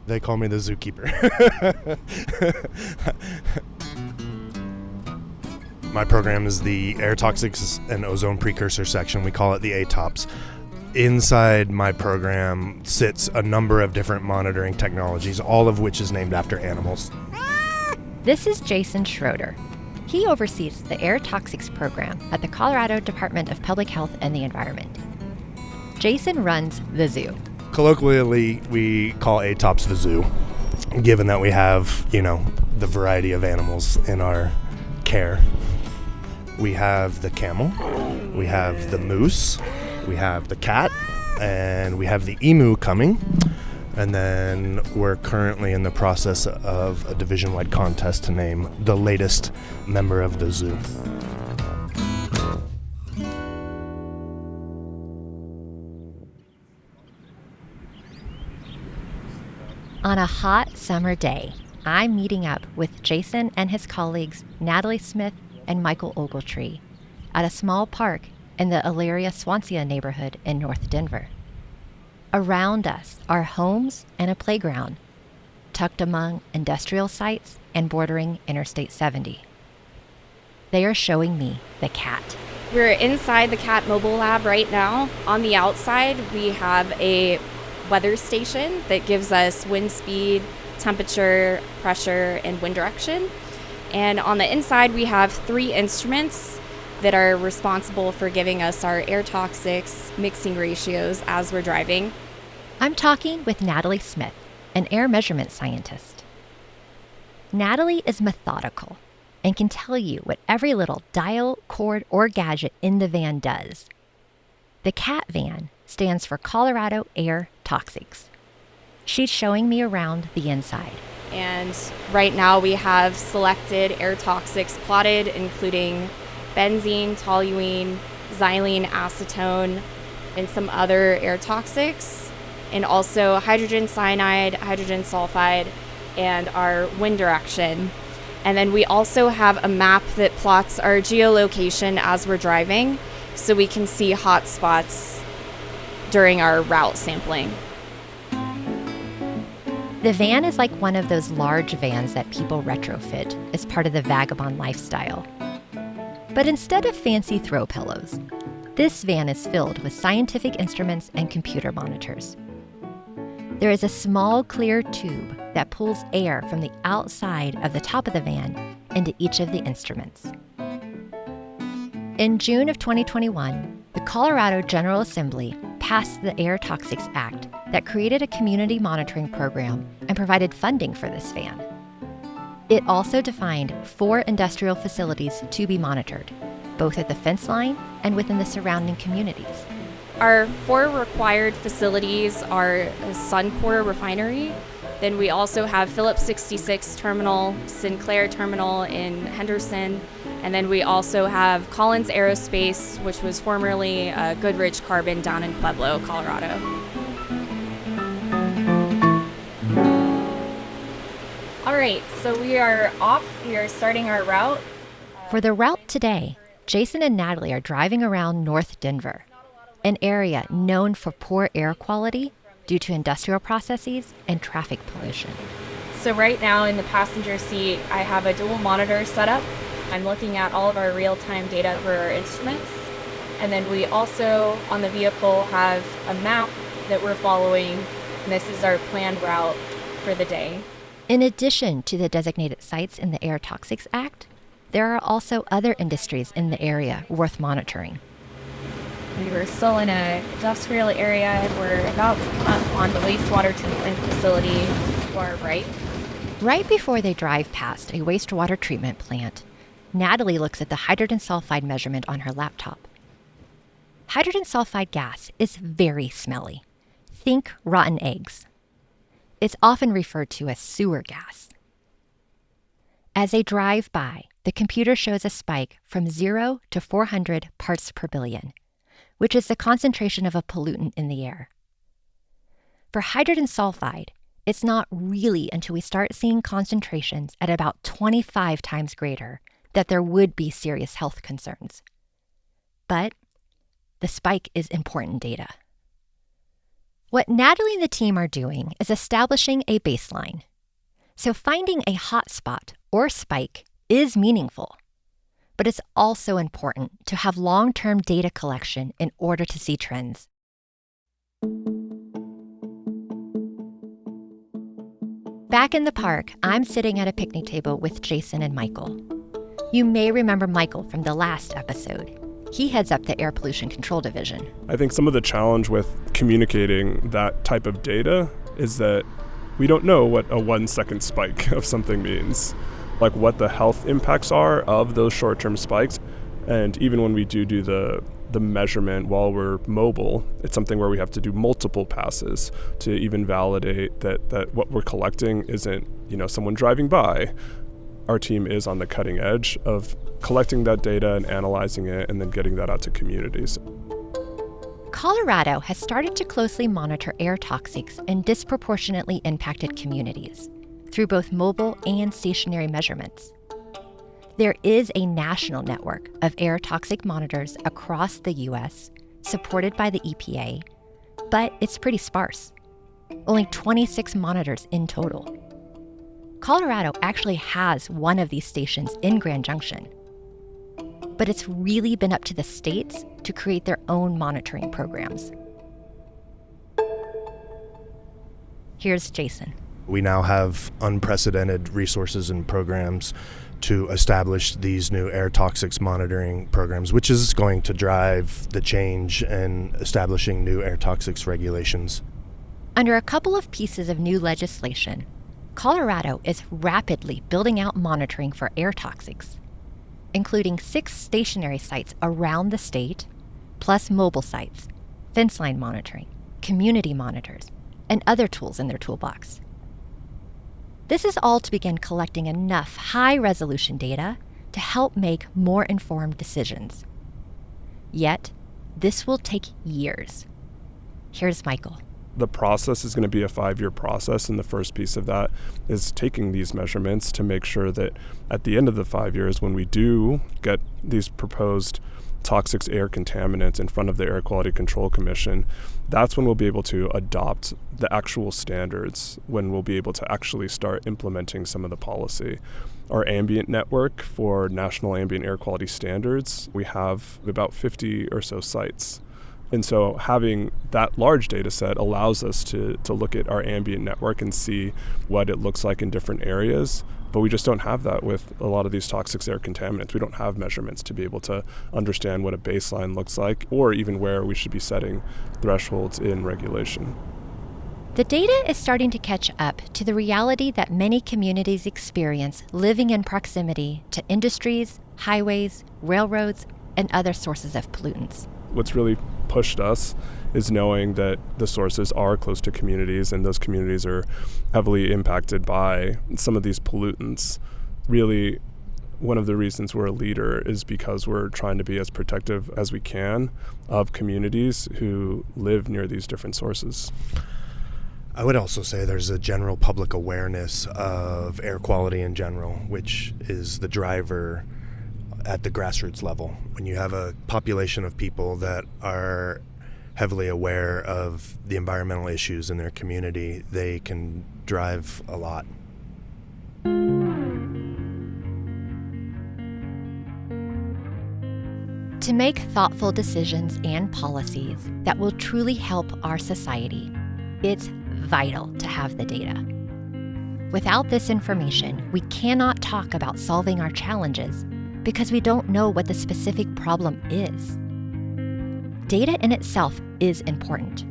They call me the zookeeper. My program is the Air Toxics and Ozone Precursor section. We call it the ATOPS. Inside my program sits a number of different monitoring technologies, all of which is named after animals. This is Jason Schroeder. He oversees the Air Toxics program at the Colorado Department of Public Health and the Environment. Jason runs the zoo. Colloquially, we call ATOPS the zoo, given that we have, the variety of animals in our care. We have the camel, we have the moose, we have the cat, and we have the emu coming. And then we're currently in the process of a division-wide contest to name the latest member of the zoo. On a hot summer day, I'm meeting up with Jason and his colleagues Natalie Smith and Michael Ogletree at a small park in the Elyria-Swansea neighborhood in North Denver. Around us are homes and a playground, tucked among industrial sites and bordering Interstate 70. They are showing me the cat. We're inside the cat mobile lab right now. On the outside, we have a weather station that gives us wind speed, temperature, pressure, and wind direction. And on the inside, we have 3 instruments that are responsible for giving us our air toxics mixing ratios as we're driving. I'm talking with Natalie Smith, an air measurement scientist. Natalie is methodical and can tell you what every little dial, cord, or gadget in the van does. The CAT van stands for Colorado Air Toxics. She's showing me around the inside. And right now we have selected air toxics plotted, including benzene, toluene, xylene, acetone, and some other air toxics, and also hydrogen cyanide, hydrogen sulfide, and our wind direction. And then we also have a map that plots our geolocation as we're driving, so we can see hot spots during our route sampling. The van is like one of those large vans that people retrofit as part of the vagabond lifestyle. But instead of fancy throw pillows, this van is filled with scientific instruments and computer monitors. There is a small clear tube that pulls air from the outside of the top of the van into each of the instruments. In June of 2021, the Colorado General Assembly passed the Air Toxics Act that created a community monitoring program and provided funding for this van. It also defined 4 industrial facilities to be monitored, both at the fence line and within the surrounding communities. Our 4 required facilities are Suncor Refinery. Then we also have Phillips 66 Terminal, Sinclair Terminal in Henderson, and then we also have Collins Aerospace, which was formerly Goodrich Carbon down in Pueblo, Colorado. All right, so we are off. We are starting our route. For the route today, Jason and Natalie are driving around North Denver, an area known for poor air quality due to industrial processes and traffic pollution. So right now in the passenger seat, I have a dual monitor setup. I'm looking at all of our real-time data for our instruments. And then we also, on the vehicle, have a map that we're following. And this is our planned route for the day. In addition to the designated sites in the Air Toxics Act, there are also other industries in the area worth monitoring. We were still in an industrial area. We're about on the wastewater treatment facility to our right. Right before they drive past a wastewater treatment plant, Natalie looks at the hydrogen sulfide measurement on her laptop. Hydrogen sulfide gas is very smelly. Think rotten eggs. It's often referred to as sewer gas. As they drive by, the computer shows a spike from 0 to 400 parts per billion, which is the concentration of a pollutant in the air. For hydrogen sulfide, it's not really until we start seeing concentrations at about 25 times greater that there would be serious health concerns. But the spike is important data. What Natalie and the team are doing is establishing a baseline. So finding a hot spot or spike is meaningful, but it's also important to have long-term data collection in order to see trends. Back in the park, I'm sitting at a picnic table with Jason and Michael. You may remember Michael from the last episode. He heads up the Air Pollution Control Division. I think some of the challenge with communicating that type of data is that we don't know what a 1-second spike of something means, like what the health impacts are of those short-term spikes. And even when we do the measurement while we're mobile, it's something where we have to do multiple passes to even validate that what we're collecting isn't, someone driving by. Our team is on the cutting edge of collecting that data and analyzing it and then getting that out to communities. Colorado has started to closely monitor air toxics in disproportionately impacted communities through both mobile and stationary measurements. There is a national network of air toxic monitors across the U.S., supported by the EPA, but it's pretty sparse. Only 26 monitors in total. Colorado actually has one of these stations in Grand Junction. But it's really been up to the states to create their own monitoring programs. Here's Jason. We now have unprecedented resources and programs to establish these new air toxics monitoring programs, which is going to drive the change in establishing new air toxics regulations. Under a couple of pieces of new legislation, Colorado is rapidly building out monitoring for air toxics, including 6 stationary sites around the state, plus mobile sites, fence line monitoring, community monitors, and other tools in their toolbox. This is all to begin collecting enough high-resolution data to help make more informed decisions. Yet, this will take years. Here's Michael. The process is going to be a 5-year process, and the first piece of that is taking these measurements to make sure that at the end of the 5 years, when we do get these proposed toxic air contaminants in front of the Air Quality Control Commission, that's when we'll be able to adopt the actual standards, when we'll be able to actually start implementing some of the policy. Our ambient network for national ambient air quality standards, we have about 50 or so sites. And so having that large data set allows us to look at our ambient network and see what it looks like in different areas. But we just don't have that with a lot of these toxic air contaminants. We don't have measurements to be able to understand what a baseline looks like, or even where we should be setting thresholds in regulation. The data is starting to catch up to the reality that many communities experience living in proximity to industries, highways, railroads, and other sources of pollutants. What's really pushed us is knowing that the sources are close to communities, and those communities are heavily impacted by some of these pollutants. Really, one of the reasons we're a leader is because we're trying to be as protective as we can of communities who live near these different sources. I would also say there's a general public awareness of air quality in general, which is the driver at the grassroots level. When you have a population of people that are heavily aware of the environmental issues in their community, they can drive a lot. To make thoughtful decisions and policies that will truly help our society, it's vital to have the data. Without this information, we cannot talk about solving our challenges because we don't know what the specific problem is. Data in itself is important,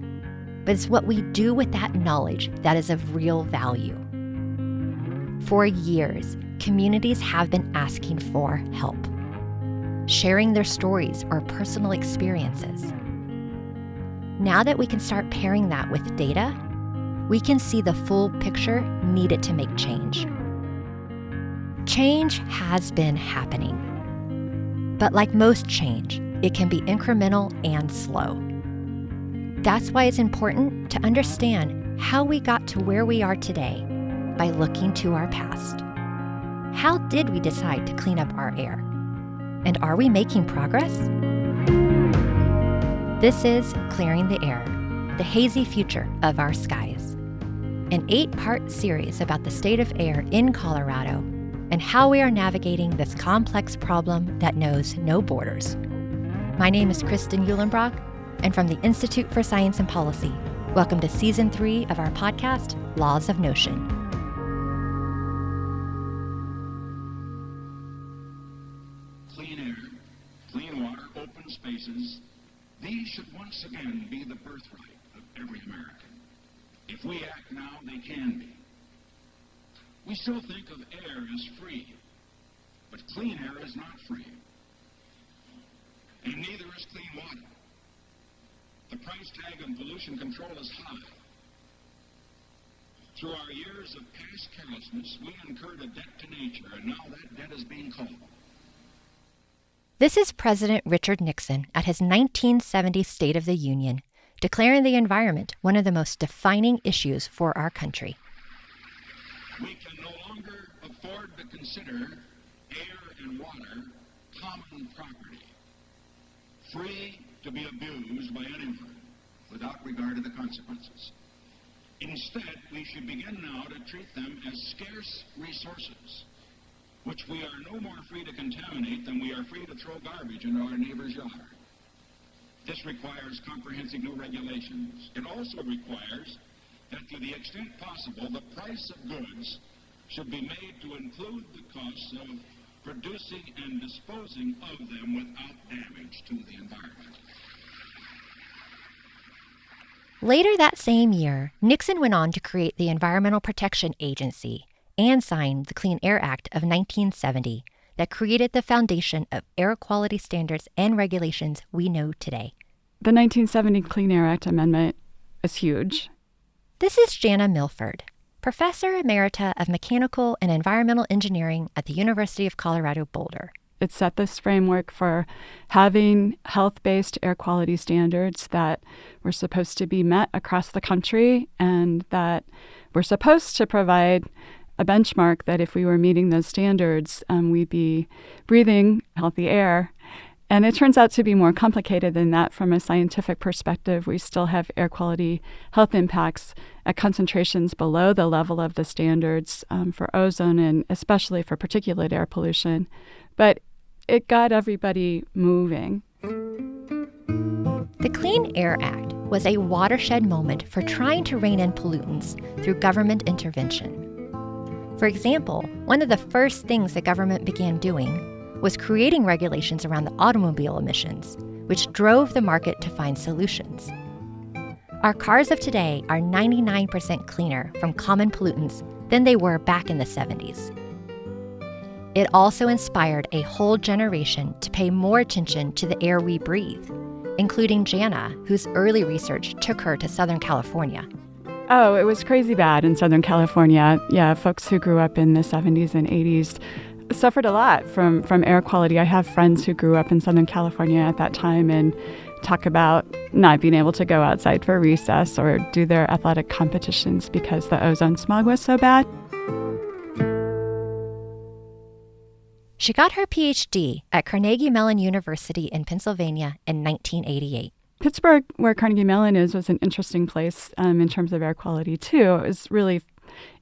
but it's what we do with that knowledge that is of real value. For years, communities have been asking for help, sharing their stories or personal experiences. Now that we can start pairing that with data, we can see the full picture needed to make change. Change has been happening. But like most change, it can be incremental and slow. That's why it's important to understand how we got to where we are today by looking to our past. How did we decide to clean up our air? And are we making progress? This is Clearing the Air, The Hazy Future of Our Skies, an 8-part series about the state of air in Colorado and how we are navigating this complex problem that knows no borders. My name is Kristan Uhlenbrock, and from the Institute for Science and Policy, welcome to Season 3 of our podcast, Laws of Notion. Clean air, clean water, open spaces, these should once again be the birthright of every American. If we act now, they can be. We still think of air as free, but clean air is not free. And neither is clean water. The price tag on pollution control is high. Through our years of past carelessness, we incurred a debt to nature, and now that debt is being called. This is President Richard Nixon at his 1970 State of the Union, declaring the environment one of the most defining issues for our country. We can no longer afford to consider air and water common property, free to be abused by anyone without regard to the consequences. Instead, we should begin now to treat them as scarce resources, which we are no more free to contaminate than we are free to throw garbage into our neighbor's yard. This requires comprehensive new regulations. It also requires that to the extent possible, the price of goods should be made to include the costs of producing and disposing of them without damage to the environment. Later that same year, Nixon went on to create the Environmental Protection Agency and signed the Clean Air Act of 1970 that created the foundation of air quality standards and regulations we know today. The 1970 Clean Air Act amendment is huge. This is Jana Milford, Professor Emerita of Mechanical and Environmental Engineering at the University of Colorado Boulder. It set this framework for having health-based air quality standards that were supposed to be met across the country and that were supposed to provide a benchmark that if we were meeting those standards, we'd be breathing healthy air. And it turns out to be more complicated than that from a scientific perspective. We still have air quality health impacts at concentrations below the level of the standards for ozone and especially for particulate air pollution. But it got everybody moving. The Clean Air Act was a watershed moment for trying to rein in pollutants through government intervention. For example, one of the first things the government began doing was creating regulations around the automobile emissions, which drove the market to find solutions. Our cars of today are 99% cleaner from common pollutants than they were back in the 70s. It also inspired a whole generation to pay more attention to the air we breathe, including Jana, whose early research took her to Southern California. Oh, it was crazy bad in Southern California. Yeah, folks who grew up in the 70s and 80s suffered a lot from air quality. I have friends who grew up in Southern California at that time and talk about not being able to go outside for recess or do their athletic competitions because the ozone smog was so bad. She got her PhD at Carnegie Mellon University in Pennsylvania in 1988. Pittsburgh, where Carnegie Mellon is, was an interesting place in terms of air quality, too. It was really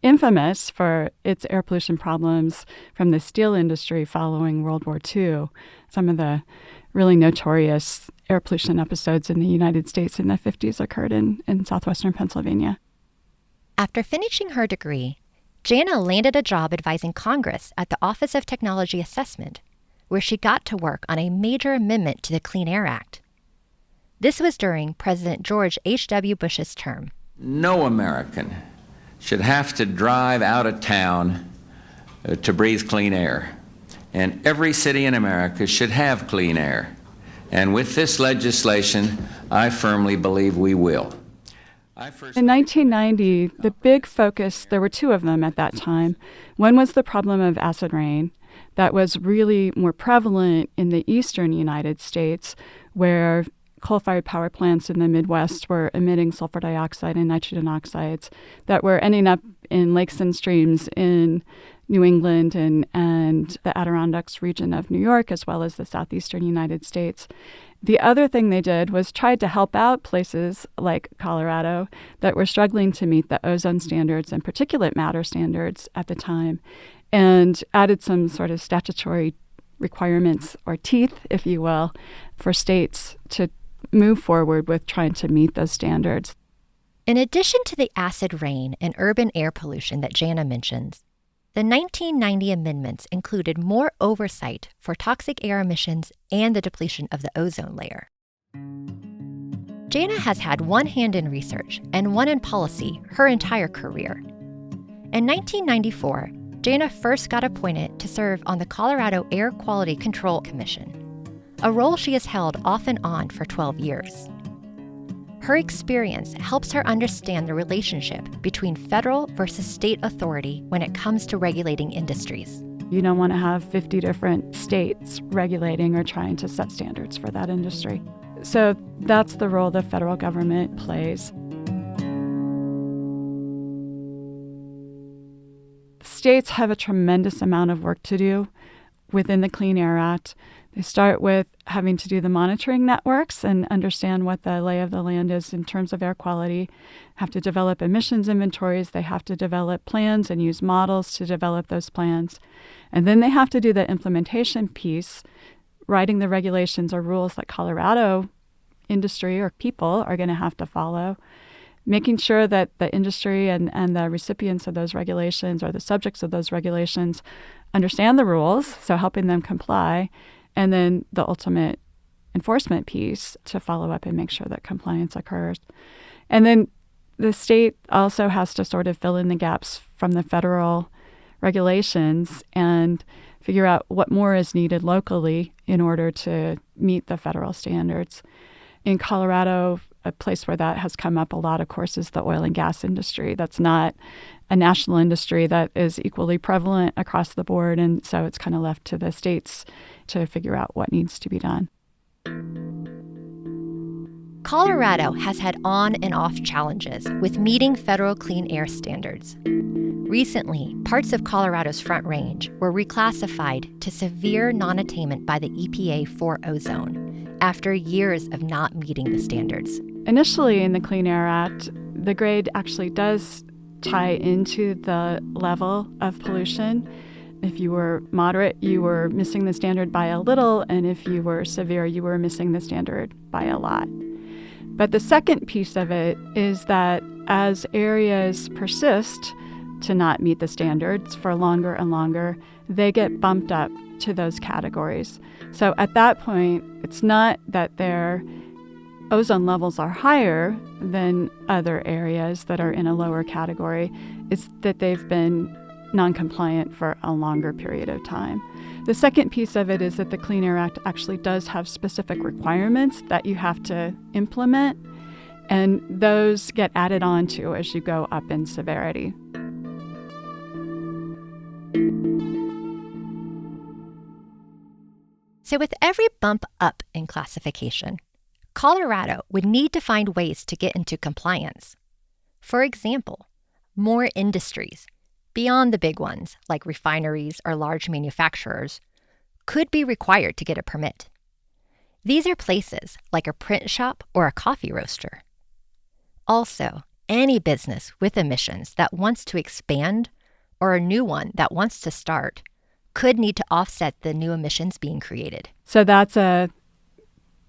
infamous for its air pollution problems from the steel industry following World War II. Some of the really notorious air pollution episodes in the United States in the 50s occurred in southwestern Pennsylvania. After finishing her degree, Jana landed a job advising Congress at the Office of Technology Assessment, where she got to work on a major amendment to the Clean Air Act. This was during President George H.W. Bush's term. No American should have to drive out of town to breathe clean air. And every city in America should have clean air. And with this legislation, I firmly believe we will. In 1990, the big focus, there were two of them at that time. One was the problem of acid rain that was really more prevalent in the eastern United States, where coal-fired power plants in the Midwest were emitting sulfur dioxide and nitrogen oxides that were ending up in lakes and streams in New England and the Adirondacks region of New York, as well as the southeastern United States. The other thing they did was tried to help out places like Colorado that were struggling to meet the ozone standards and particulate matter standards at the time, and added some sort of statutory requirements or teeth, if you will, for states to move forward with trying to meet those standards. In addition to the acid rain and urban air pollution that Jana mentions, the 1990 amendments included more oversight for toxic air emissions and the depletion of the ozone layer. Jana has had one hand in research and one in policy her entire career. In 1994, Jana first got appointed to serve on the Colorado Air Quality Control Commission, a role she has held off and on for 12 years. Her experience helps her understand the relationship between federal versus state authority when it comes to regulating industries. You don't want to have 50 different states regulating or trying to set standards for that industry. So that's the role the federal government plays. States have a tremendous amount of work to do within the Clean Air Act. They start with having to do the monitoring networks and understand what the lay of the land is in terms of air quality, have to develop emissions inventories, they have to develop plans and use models to develop those plans. And then they have to do the implementation piece, writing the regulations or rules that Colorado industry or people are going to have to follow, making sure that the industry and the recipients of those regulations or the subjects of those regulations understand the rules, so helping them comply, and then the ultimate enforcement piece to follow up and make sure that compliance occurs. And then the state also has to sort of fill in the gaps from the federal regulations and figure out what more is needed locally in order to meet the federal standards. In Colorado, a place where that has come up a lot, of course, is the oil and gas industry. That's not a national industry that is equally prevalent across the board, and so it's kind of left to the states to figure out what needs to be done. Colorado has had on and off challenges with meeting federal clean air standards. Recently, parts of Colorado's Front Range were reclassified to severe non-attainment by the EPA for ozone after years of not meeting the standards. Initially in the Clean Air Act, the grade actually does tie into the level of pollution. If you were moderate, you were missing the standard by a little, and if you were severe, you were missing the standard by a lot. But the second piece of it is that as areas persist to not meet the standards for longer and longer, they get bumped up to those categories. So at that point, it's not that their ozone levels are higher than other areas that are in a lower category. It's that they've been non-compliant for a longer period of time. The second piece of it is that the Clean Air Act actually does have specific requirements that you have to implement, and those get added on to as you go up in severity. So with every bump up in classification, Colorado would need to find ways to get into compliance. For example, more industries, beyond the big ones like refineries or large manufacturers, could be required to get a permit. These are places like a print shop or a coffee roaster. Also, any business with emissions that wants to expand or a new one that wants to start could need to offset the new emissions being created. So that's a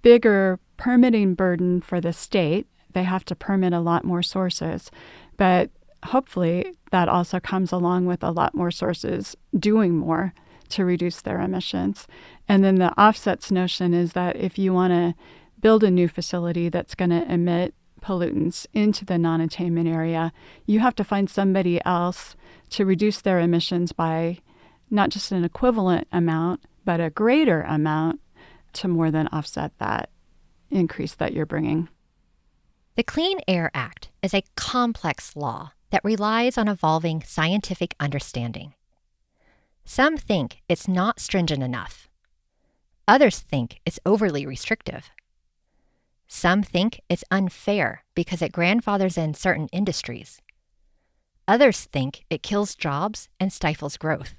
bigger permitting burden for the state. They have to permit a lot more sources, but hopefully that also comes along with a lot more sources doing more to reduce their emissions. And then the offsets notion is that if you want to build a new facility that's going to emit pollutants into the non-attainment area, you have to find somebody else to reduce their emissions by not just an equivalent amount, but a greater amount to more than offset that increase that you're bringing. The Clean Air Act is a complex law that relies on evolving scientific understanding. Some think it's not stringent enough. Others think it's overly restrictive. Some think it's unfair because it grandfathers in certain industries. Others think it kills jobs and stifles growth.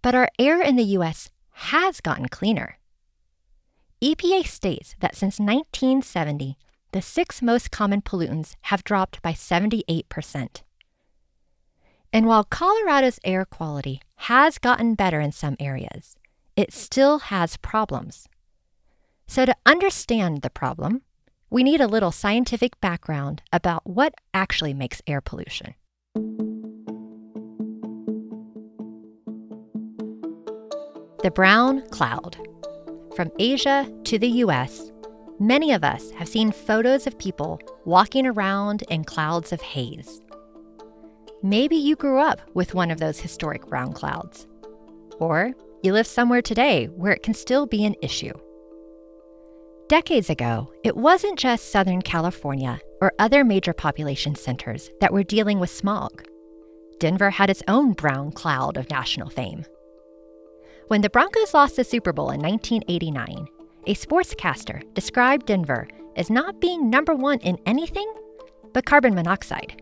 But our air in the U.S. has gotten cleaner. EPA states that since 1970, the 6 most common pollutants have dropped by 78%. And while Colorado's air quality has gotten better in some areas, it still has problems. So to understand the problem, we need a little scientific background about what actually makes air pollution. The brown cloud. From Asia to the US, many of us have seen photos of people walking around in clouds of haze. Maybe you grew up with one of those historic brown clouds. Or you live somewhere today where it can still be an issue. Decades ago, it wasn't just Southern California or other major population centers that were dealing with smog. Denver had its own brown cloud of national fame. When the Broncos lost the Super Bowl in 1989, a sportscaster described Denver as not being number one in anything but carbon monoxide.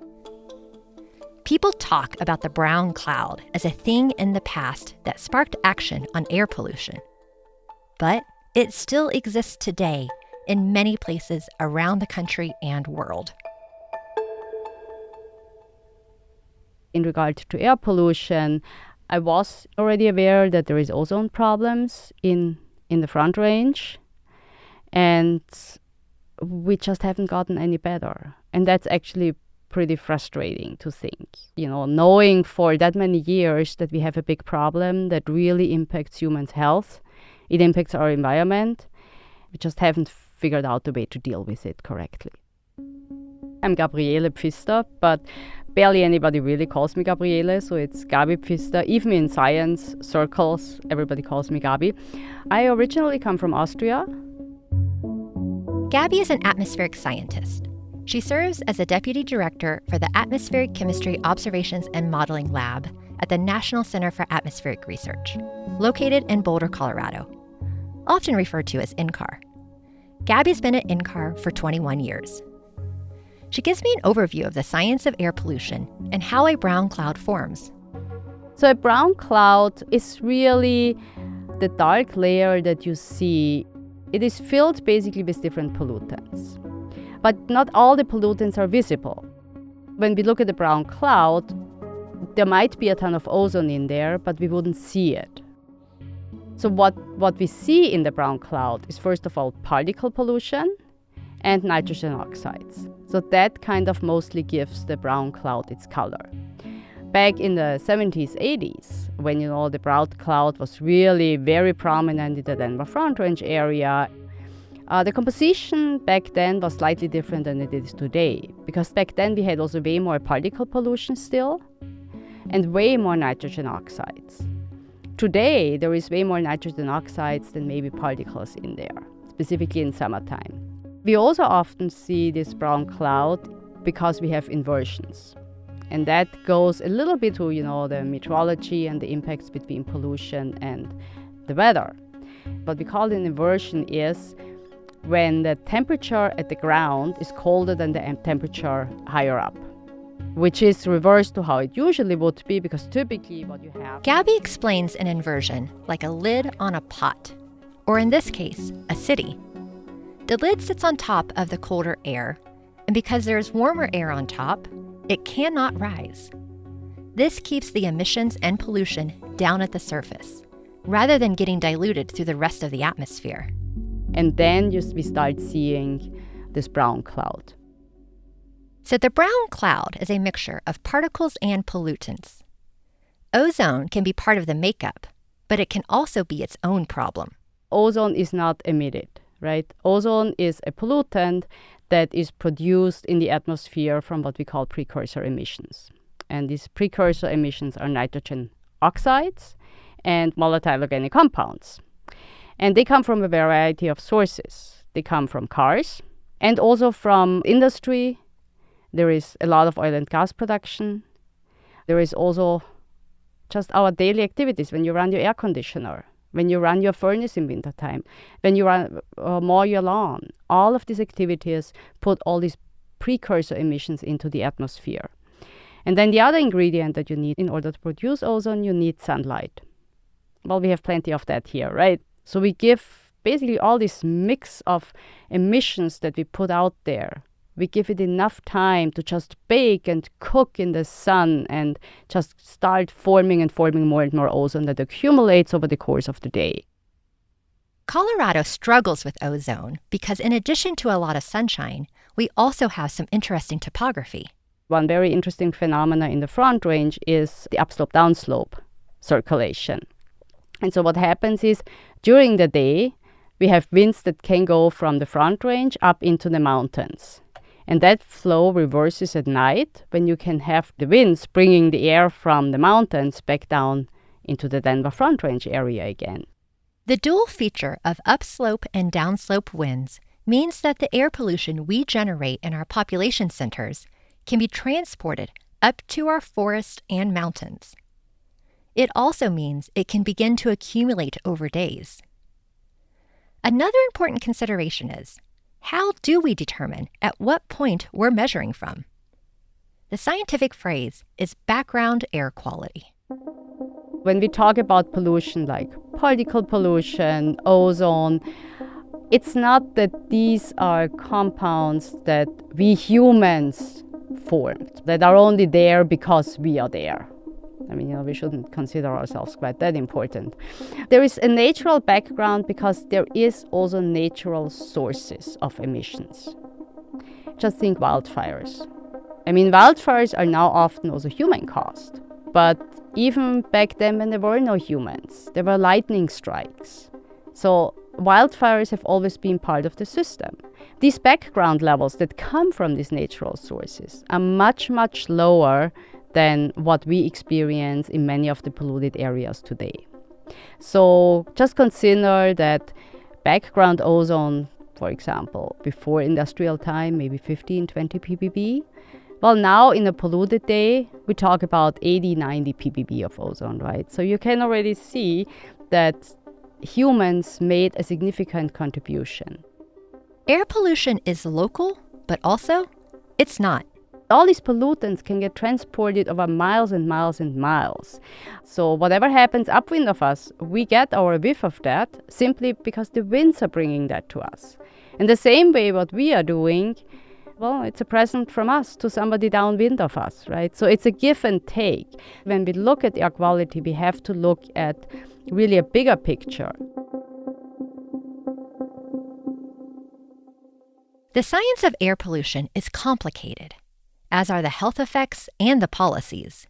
People talk about the brown cloud as a thing in the past that sparked action on air pollution. But it still exists today in many places around the country and world. In regard to air pollution, I was already aware that there is ozone problems in the Front Range, and we just haven't gotten any better. And that's actually pretty frustrating to think, knowing for that many years that we have a big problem that really impacts humans' health. It impacts our environment. We just haven't figured out a way to deal with it correctly. I'm Gabriele Pfister, but barely anybody really calls me Gabriele, so it's Gabi Pfister. Even in science circles, everybody calls me Gabi. I originally come from Austria. Gabi is an atmospheric scientist. She serves as a deputy director for the Atmospheric Chemistry Observations and Modeling Lab at the National Center for Atmospheric Research, located in Boulder, Colorado, often referred to as NCAR. Gabi's been at NCAR for 21 years. She gives me an overview of the science of air pollution and how a brown cloud forms. So a brown cloud is really the dark layer that you see. It is filled basically with different pollutants. But not all the pollutants are visible. When we look at the brown cloud, there might be a ton of ozone in there, but we wouldn't see it. So what we see in the brown cloud is, first of all, particle pollution and nitrogen oxides. So that kind of mostly gives the brown cloud its color. Back in the 70s, 80s, when the brown cloud was really very prominent in the Denver Front Range area, the composition back then was slightly different than it is today, because back then we had also way more particle pollution still and way more nitrogen oxides. Today, there is way more nitrogen oxides than maybe particles in there, specifically in summertime. We also often see this brown cloud because we have inversions. And that goes a little bit to, the meteorology and the impacts between pollution and the weather. What we call an inversion is when the temperature at the ground is colder than the temperature higher up, which is reversed to how it usually would be, because typically what you have... Gabi explains an inversion like a lid on a pot, or in this case, a city. The lid sits on top of the colder air, and because there is warmer air on top, it cannot rise. This keeps the emissions and pollution down at the surface, rather than getting diluted through the rest of the atmosphere. And then we start seeing this brown cloud. So the brown cloud is a mixture of particles and pollutants. Ozone can be part of the makeup, but it can also be its own problem. Ozone is not emitted, right? Ozone is a pollutant that is produced in the atmosphere from what we call precursor emissions. And these precursor emissions are nitrogen oxides and volatile organic compounds. And they come from a variety of sources. They come from cars and also from industry. There is a lot of oil and gas production. There is also just our daily activities, when you run your air conditioner, when you run your furnace in wintertime, when you mow your lawn. All of these activities put all these precursor emissions into the atmosphere. And then the other ingredient that you need in order to produce ozone, you need sunlight. Well, we have plenty of that here, right? So we give basically all this mix of emissions that we put out there. We give it enough time to just bake and cook in the sun and just start forming more and more ozone that accumulates over the course of the day. Colorado struggles with ozone because in addition to a lot of sunshine, we also have some interesting topography. One very interesting phenomena in the Front Range is the upslope-downslope circulation. And so what happens is during the day, we have winds that can go from the Front Range up into the mountains. And that flow reverses at night when you can have the winds bringing the air from the mountains back down into the Denver Front Range area again. The dual feature of upslope and downslope winds means that the air pollution we generate in our population centers can be transported up to our forests and mountains. It also means it can begin to accumulate over days. Another important consideration is, how do we determine at what point we're measuring from? The scientific phrase is background air quality. When we talk about pollution like particle pollution, ozone, it's not that these are compounds that we humans formed, that are only there because we are there. I mean, we shouldn't consider ourselves quite that important. There is a natural background because there is also natural sources of emissions. Just think wildfires. I mean, wildfires are now often also human-caused. But even back then when there were no humans, there were lightning strikes. So wildfires have always been part of the system. These background levels that come from these natural sources are much, much lower than what we experience in many of the polluted areas today. So just consider that background ozone, for example, before industrial time, maybe 15, 20 ppb. Well, now in a polluted day, we talk about 80, 90 ppb of ozone, right? So you can already see that humans made a significant contribution. Air pollution is local, but also it's not. All these pollutants can get transported over miles and miles and miles. So whatever happens upwind of us, we get our whiff of that simply because the winds are bringing that to us. In the same way, what we are doing, well, it's a present from us to somebody downwind of us, right? So it's a give and take. When we look at air quality, we have to look at really a bigger picture. The science of air pollution is complicated, as are the health effects and the policies.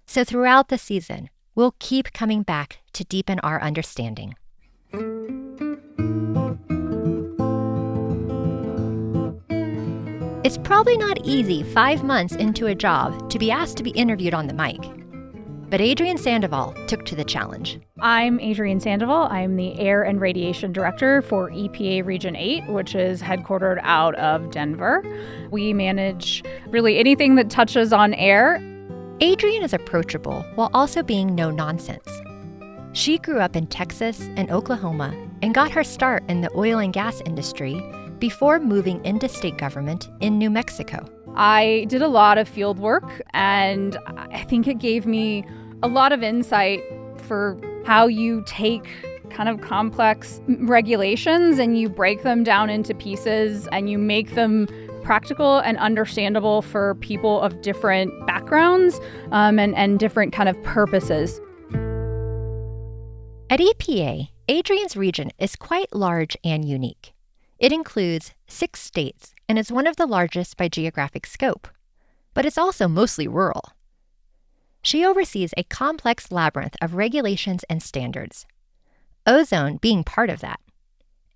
So throughout the season, we'll keep coming back to deepen our understanding. It's probably not easy 5 months into a job to be asked to be interviewed on the mic. But Adrienne Sandoval took to the challenge. I'm Adrienne Sandoval. I'm the Air and Radiation Director for EPA Region 8, which is headquartered out of Denver. We manage really anything that touches on air. Adrienne is approachable while also being no nonsense. She grew up in Texas and Oklahoma and got her start in the oil and gas industry before moving into state government in New Mexico. I did a lot of field work, and I think it gave me a lot of insight for how you take kind of complex regulations and you break them down into pieces and you make them practical and understandable for people of different backgrounds and different kind of purposes. At EPA, Adrienne's region is quite large and unique. It includes 6 states and is one of the largest by geographic scope, but it's also mostly rural. She oversees a complex labyrinth of regulations and standards, ozone being part of that,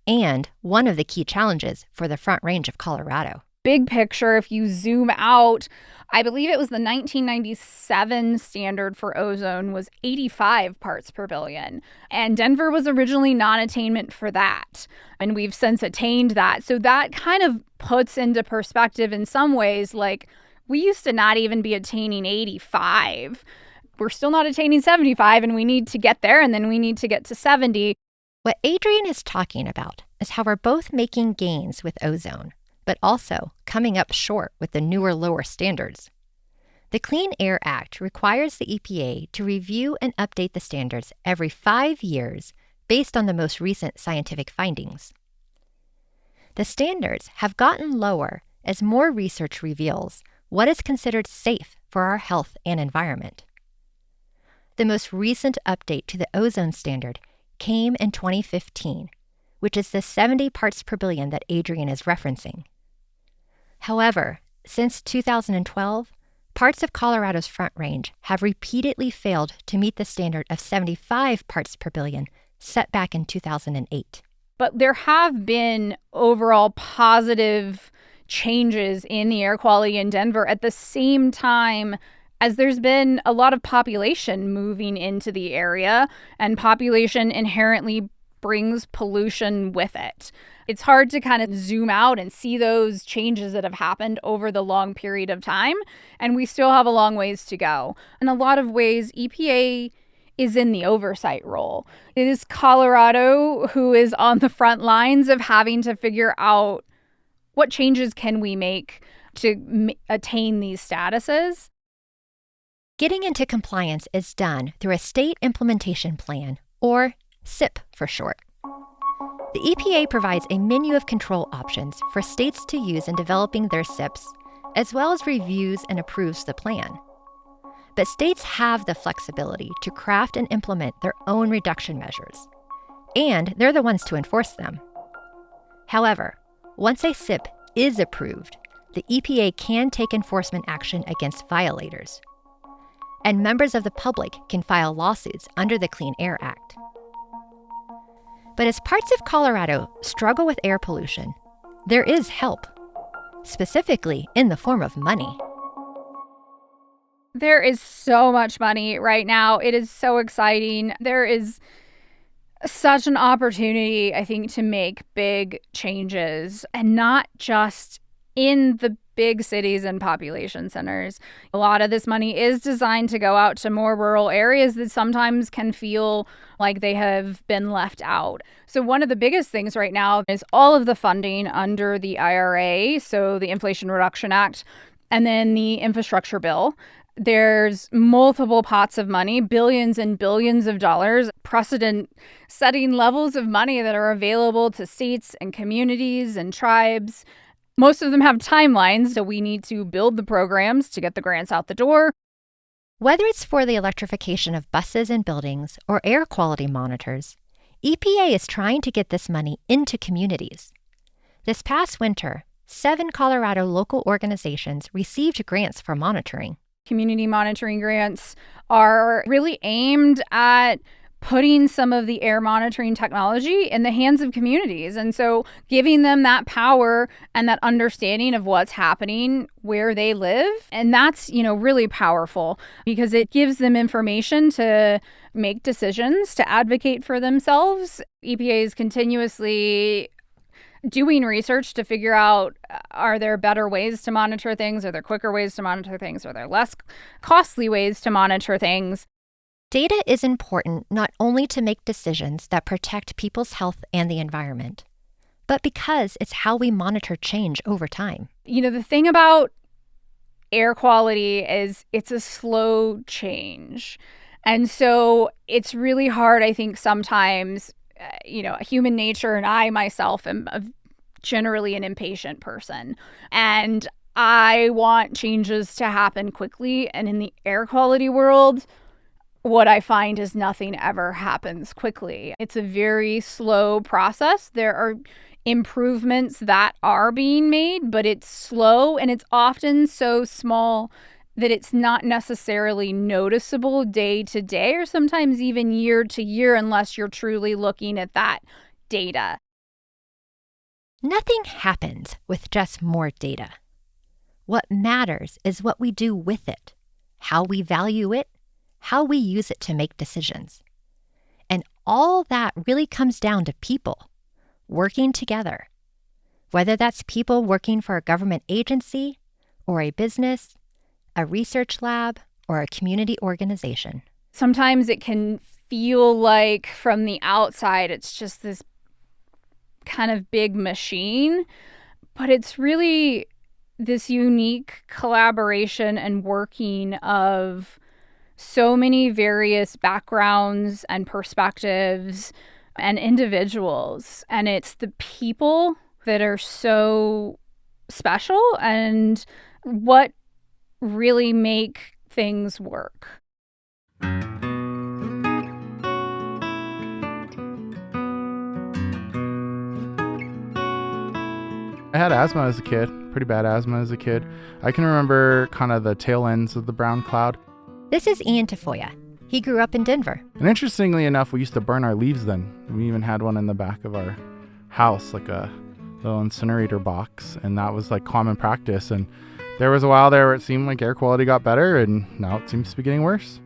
and one of the key challenges for the Front Range of Colorado. Big picture, if you zoom out, I believe it was the 1997 standard for ozone was 85 parts per billion. And Denver was originally non-attainment for that. And we've since attained that. So that kind of puts into perspective in some ways, like we used to not even be attaining 85. We're still not attaining 75 and we need to get there and then we need to get to 70. What Adrienne is talking about is how we're both making gains with ozone, but also coming up short with the newer, lower standards. The Clean Air Act requires the EPA to review and update the standards every 5 years based on the most recent scientific findings. The standards have gotten lower as more research reveals what is considered safe for our health and environment. The most recent update to the ozone standard came in 2015, which is the 70 parts per billion that Adrian is referencing. However, since 2012, parts of Colorado's Front Range have repeatedly failed to meet the standard of 75 parts per billion set back in 2008. But there have been overall positive changes in the air quality in Denver at the same time as there's been a lot of population moving into the area, and population inherently brings pollution with it. It's hard to kind of zoom out and see those changes that have happened over the long period of time, and we still have a long ways to go. In a lot of ways, EPA is in the oversight role. It is Colorado who is on the front lines of having to figure out what changes can we make to attain these statuses. Getting into compliance is done through a state implementation plan, or SIP for short. The EPA provides a menu of control options for states to use in developing their SIPs, as well as reviews and approves the plan. But states have the flexibility to craft and implement their own reduction measures, and they're the ones to enforce them. However, once a SIP is approved, the EPA can take enforcement action against violators, and members of the public can file lawsuits under the Clean Air Act. But as parts of Colorado struggle with air pollution, there is help, specifically in the form of money. There is so much money right now. It is so exciting. There is such an opportunity, I think, to make big changes, and not just in the big cities and population centers. A lot of this money is designed to go out to more rural areas that sometimes can feel like they have been left out. So one of the biggest things right now is all of the funding under the IRA, so the Inflation Reduction Act, and then the infrastructure bill. There's multiple pots of money, billions and billions of dollars, precedent-setting levels of money that are available to states and communities and tribes. Most of them have timelines, so we need to build the programs to get the grants out the door. Whether it's for the electrification of buses and buildings or air quality monitors, EPA is trying to get this money into communities. This past winter, 7 Colorado local organizations received grants for monitoring. Community monitoring grants are really aimed at putting some of the air monitoring technology in the hands of communities. And so giving them that power and that understanding of what's happening where they live. And that's, really powerful because it gives them information to make decisions, to advocate for themselves. EPA is continuously doing research to figure out, are there better ways to monitor things? Are there quicker ways to monitor things? Are there less costly ways to monitor things? Data is important not only to make decisions that protect people's health and the environment, but because it's how we monitor change over time. The thing about air quality is it's a slow change. And so it's really hard, I think, sometimes, human nature, and I myself am generally an impatient person. And I want changes to happen quickly. And in the air quality world, what I find is nothing ever happens quickly. It's a very slow process. There are improvements that are being made, but it's slow, and it's often so small that it's not necessarily noticeable day to day, or sometimes even year to year, unless you're truly looking at that data. Nothing happens with just more data. What matters is what we do with it, how we value it, how we use it to make decisions. And all that really comes down to people working together, whether that's people working for a government agency or a business, a research lab, or a community organization. Sometimes it can feel like from the outside it's just this kind of big machine, but it's really this unique collaboration and working of so many various backgrounds and perspectives and individuals. And it's the people that are so special and what really make things work. I had asthma as a kid, pretty bad asthma as a kid. I can remember kind of the tail ends of the brown cloud. This is Ian Tafoya. He grew up in Denver. And interestingly enough, we used to burn our leaves then. We even had one in the back of our house, like a little incinerator box, and that was like common practice. And there was a while there where it seemed like air quality got better, and now it seems to be getting worse.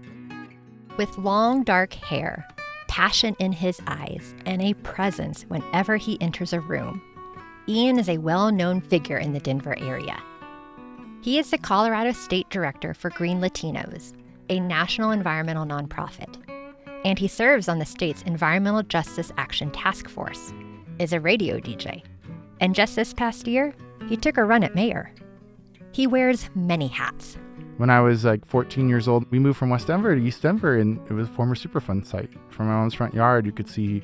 With long dark hair, passion in his eyes, and a presence whenever he enters a room, Ian is a well-known figure in the Denver area. He is the Colorado State Director for Green Latinos, a national environmental nonprofit, and he serves on the state's Environmental Justice Action Task Force, is a radio DJ, and just this past year, he took a run at mayor. He wears many hats. When I was like 14 years old, we moved from West Denver to East Denver, and it was a former Superfund site. From my mom's front yard, you could see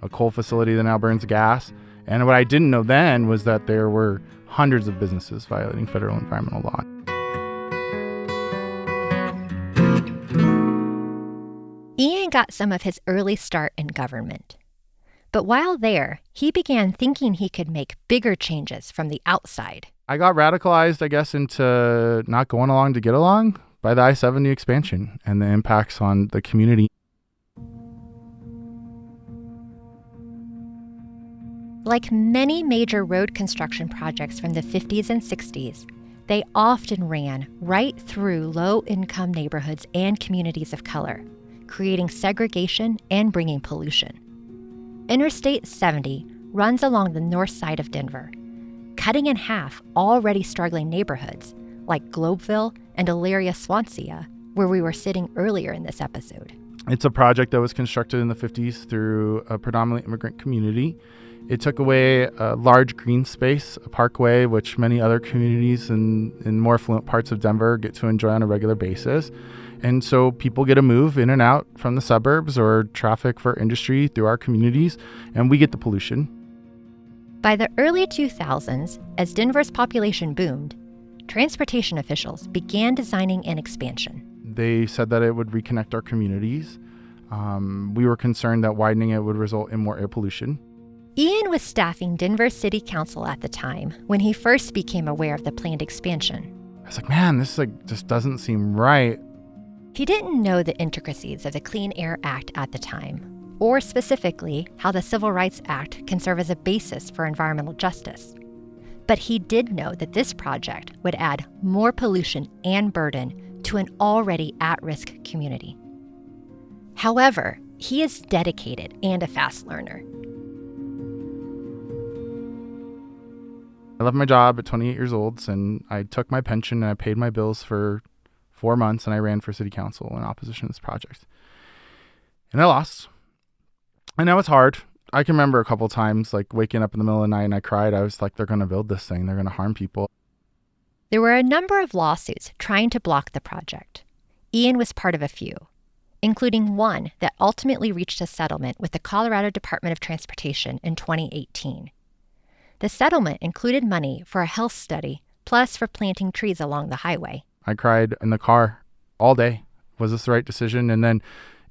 a coal facility that now burns gas. And what I didn't know then was that there were hundreds of businesses violating federal environmental law. Ian got some of his early start in government. But while there, he began thinking he could make bigger changes from the outside. I got radicalized, I guess, into not going along to get along by the I-70 expansion and the impacts on the community. Like many major road construction projects from the 50s and 60s, they often ran right through low-income neighborhoods and communities of color, creating segregation and bringing pollution. Interstate 70 runs along the north side of Denver, cutting in half already struggling neighborhoods like Globeville and Elyria Swansea, where we were sitting earlier in this episode. It's a project that was constructed in the 50s through a predominantly immigrant community. It took away a large green space, a parkway, which many other communities in more affluent parts of Denver get to enjoy on a regular basis. And so people get to move in and out from the suburbs or traffic for industry through our communities, and we get the pollution. By the early 2000s, as Denver's population boomed, transportation officials began designing an expansion. They said that it would reconnect our communities. We were concerned that widening it would result in more air pollution. Ian was staffing Denver City Council at the time when he first became aware of the planned expansion. I was like, man, this just doesn't seem right. He didn't know the intricacies of the Clean Air Act at the time, or specifically how the Civil Rights Act can serve as a basis for environmental justice. But he did know that this project would add more pollution and burden to an already at-risk community. However, he is dedicated and a fast learner. I left my job at 28 years old, and I took my pension and I paid my bills for 4 months, and I ran for city council in opposition to this project. And I lost. I know it's hard. I can remember a couple times like waking up in the middle of the night and I cried. I was like, they're going to build this thing. They're going to harm people. There were a number of lawsuits trying to block the project. Ian was part of a few, including one that ultimately reached a settlement with the Colorado Department of Transportation in 2018. The settlement included money for a health study, plus for planting trees along the highway. I cried in the car all day. Was this the right decision? And then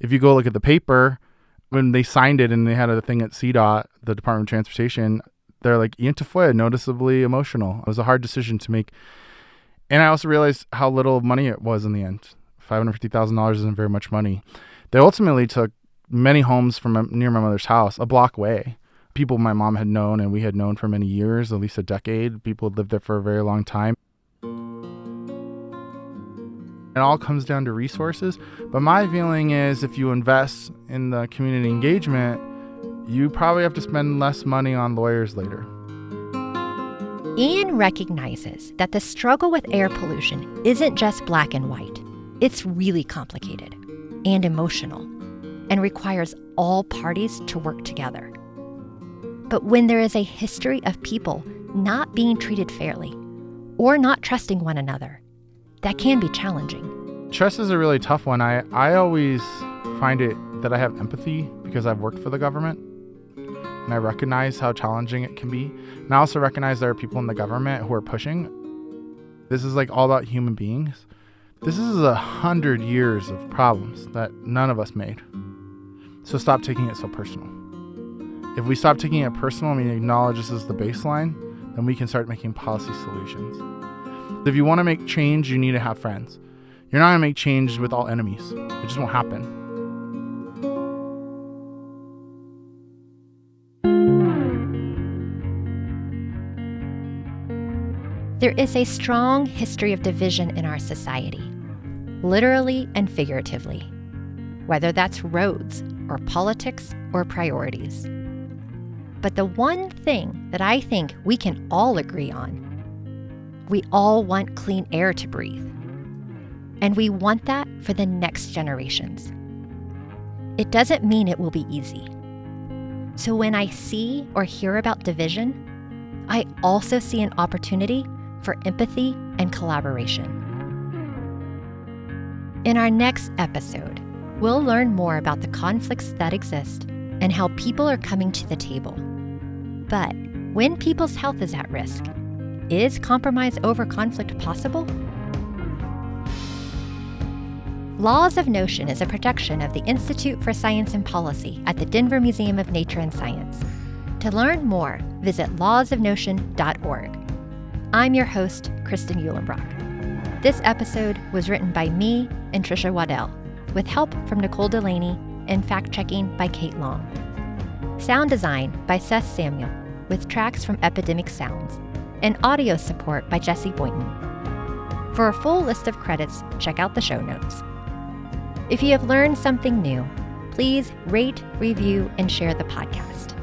if you go look at the paper, when they signed it and they had a thing at CDOT, the Department of Transportation, they're like, Ian Tafoya, noticeably emotional. It was a hard decision to make. And I also realized how little money it was in the end. $550,000 isn't very much money. They ultimately took many homes from near my mother's house, a block away. People my mom had known and we had known for many years, at least a decade. People had lived there for a very long time. It all comes down to resources. But my feeling is if you invest in the community engagement, you probably have to spend less money on lawyers later. Ian recognizes that the struggle with air pollution isn't just black and white. It's really complicated and emotional and requires all parties to work together. But when there is a history of people not being treated fairly or not trusting one another. That can be challenging. Trust is a really tough one. I always find it that I have empathy because I've worked for the government, and I recognize how challenging it can be. And I also recognize there are people in the government who are pushing. This is like all about human beings. This is 100 years of problems that none of us made. So stop taking it so personal. If we stop taking it personal and we acknowledge this is the baseline, then we can start making policy solutions. If you want to make change, you need to have friends. You're not going to make change with all enemies. It just won't happen. There is a strong history of division in our society, literally and figuratively, whether that's roads or politics or priorities. But the one thing that I think we can all agree on, we all want clean air to breathe. And we want that for the next generations. It doesn't mean it will be easy. So when I see or hear about division, I also see an opportunity for empathy and collaboration. In our next episode, we'll learn more about the conflicts that exist and how people are coming to the table. But when people's health is at risk, is compromise over conflict possible? Laws of Notion is a production of the Institute for Science and Policy at the Denver Museum of Nature and Science. To learn more, visit lawsofnotion.org. I'm your host, Kristan Uhlenbrock. This episode was written by me and Tricia Waddell, with help from Nicole Delaney and fact-checking by Kate Long. Sound design by Seth Samuel, with tracks from Epidemic Sounds, and audio support by Jesse Boynton. For a full list of credits, check out the show notes. If you have learned something new, please rate, review, and share the podcast.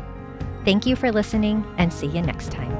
Thank you for listening, and see you next time.